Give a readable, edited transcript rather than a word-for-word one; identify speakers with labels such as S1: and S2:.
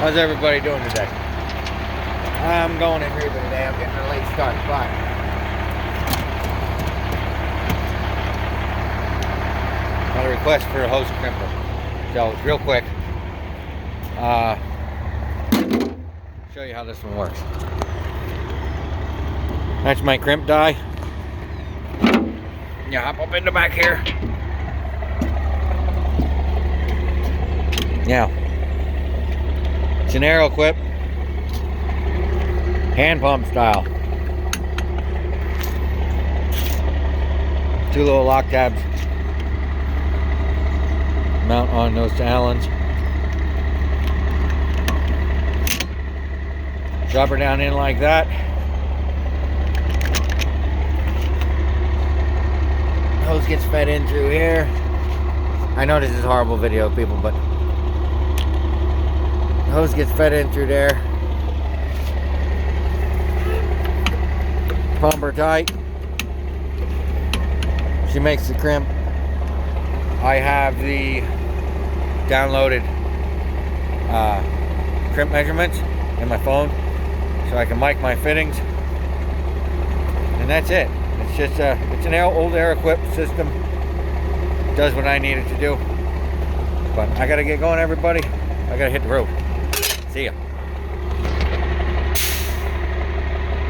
S1: How's everybody doing today? I'm going in Crimper today. I'm getting a late start, but got a request for a hose crimper. So it's real quick. Show you how this one works. That's my crimp die. You hop up in the back here. Now, it's an arrow clip, hand pump style. 2 little lock tabs. Mount on those Allens. Drop her down in like that. Hose gets fed in through here. I know this is horrible video, people, but the hose gets fed in through there. Pump her tight. She makes the crimp. I have the downloaded crimp measurements in my phone, so I can mic my fittings, and that's it. It's just it's an old air-equipped system. Does what I need it to do. But I gotta get going, everybody. I gotta hit the road. See ya.